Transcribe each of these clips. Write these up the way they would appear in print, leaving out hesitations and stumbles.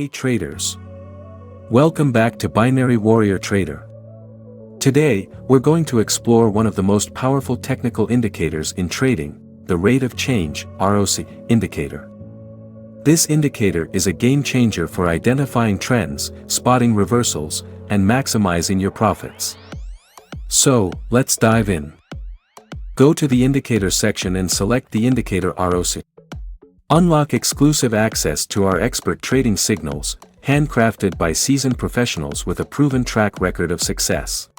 Hey traders! Welcome back to Binary Warrior Trader. Today, we're going to explore one of the most powerful technical indicators in trading, the rate of change (ROC) indicator. This indicator is a game changer for identifying trends, spotting reversals, and maximizing your profits. So, let's dive in. Go to the indicator section and select the indicator ROC. Unlock exclusive access to our expert trading signals, handcrafted by seasoned professionals with a proven track record of success.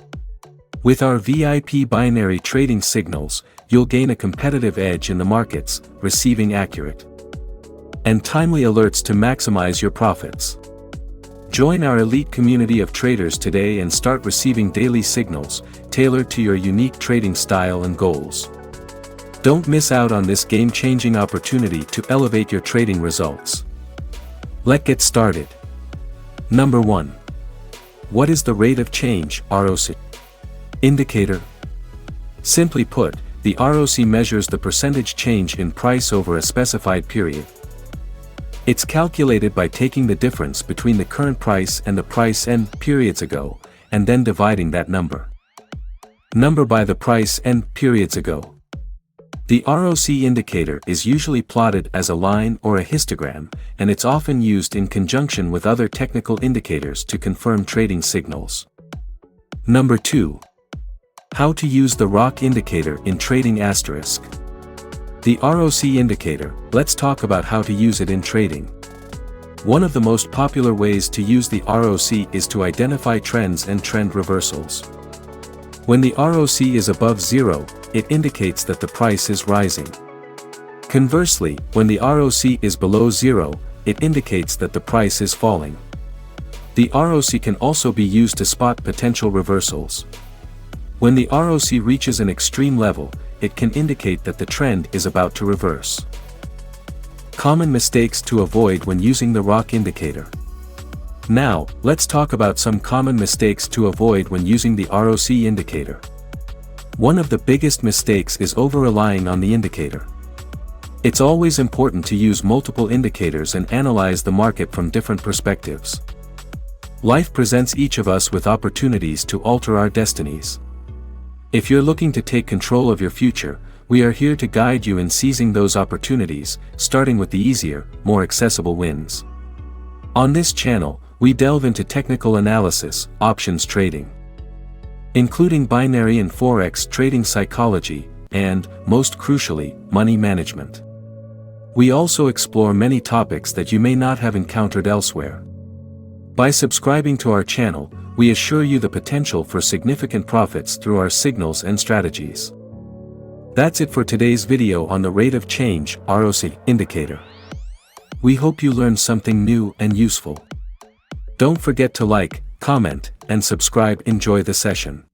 With our VIP binary trading signals, you'll gain a competitive edge in the markets, receiving accurate and timely alerts to maximize your profits. Join our elite community of traders today and start receiving daily signals, tailored to your unique trading style and goals. Don't miss out on this game-changing opportunity to elevate your trading results. Let's get started. Number 1. What is the rate of change (ROC) indicator? Simply put, the ROC measures the percentage change in price over a specified period. It's calculated by taking the difference between the current price and the price end periods ago, and then dividing that number by the price end periods ago. The ROC indicator is usually plotted as a line or a histogram, and it's often used in conjunction with other technical indicators to confirm trading signals. Number 2. How to use the ROC indicator in trading asterisk. The ROC indicator, let's talk about how to use it in trading. One of the most popular ways to use the ROC is to identify trends and trend reversals. When the ROC is above 0, it indicates that the price is rising. Conversely, when the ROC is below 0, it indicates that the price is falling. The ROC can also be used to spot potential reversals. When the ROC reaches an extreme level, it can indicate that the trend is about to reverse. Common mistakes to avoid when using the ROC indicator. Now, let's talk about some common mistakes to avoid when using the ROC indicator. One of the biggest mistakes is over-relying on the indicator. It's always important to use multiple indicators and analyze the market from different perspectives. Life presents each of us with opportunities to alter our destinies. If you're looking to take control of your future, we are here to guide you in seizing those opportunities, starting with the easier, more accessible wins. On this channel, we delve into technical analysis, options trading, including binary and Forex trading psychology, and, most crucially, money management. We also explore many topics that you may not have encountered elsewhere. By subscribing to our channel, we assure you the potential for significant profits through our signals and strategies. That's it for today's video on the rate of change (ROC) indicator. We hope you learned something new and useful. Don't forget to like, comment, and subscribe. Enjoy the session.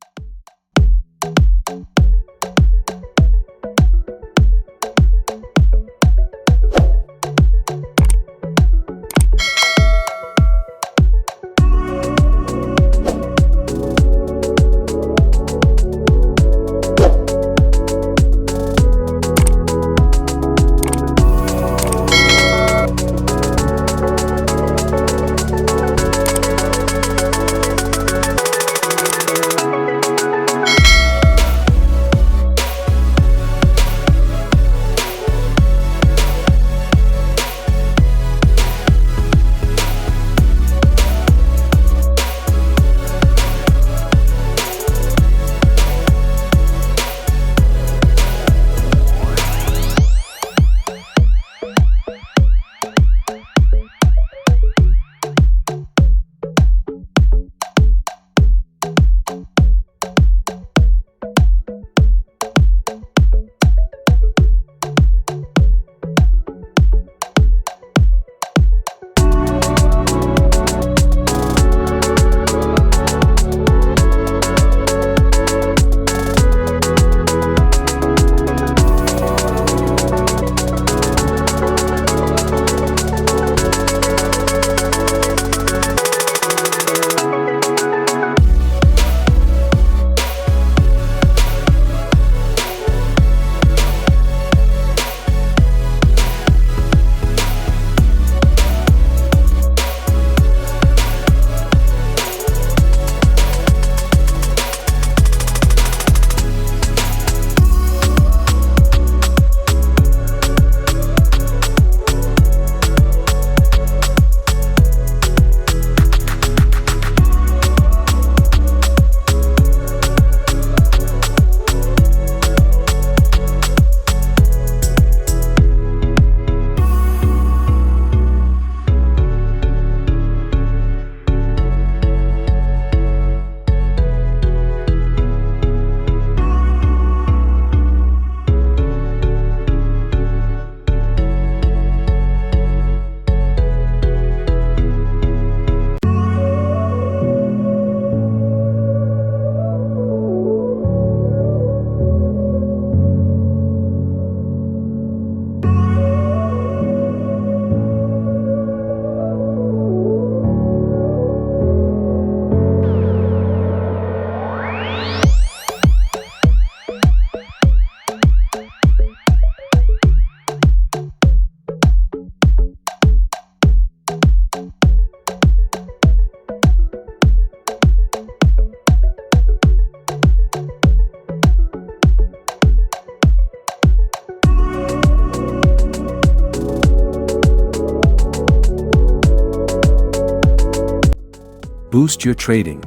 boost your trading.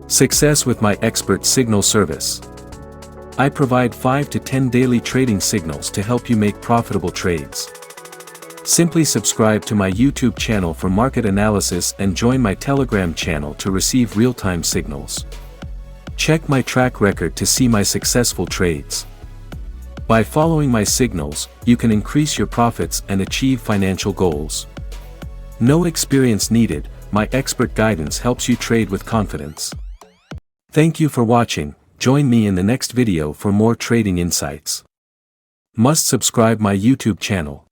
Success with my expert signal service. I provide 5 to 10 daily trading signals to help you make profitable trades. Simply subscribe to my YouTube channel for market analysis and join my Telegram channel to receive real-time signals. Check my track record to see my successful trades. By following my signals, you can increase your profits and achieve financial goals. No experience needed, my expert guidance helps you trade with confidence. Thank you for watching. Join me in the next video for more trading insights. Must subscribe my YouTube channel.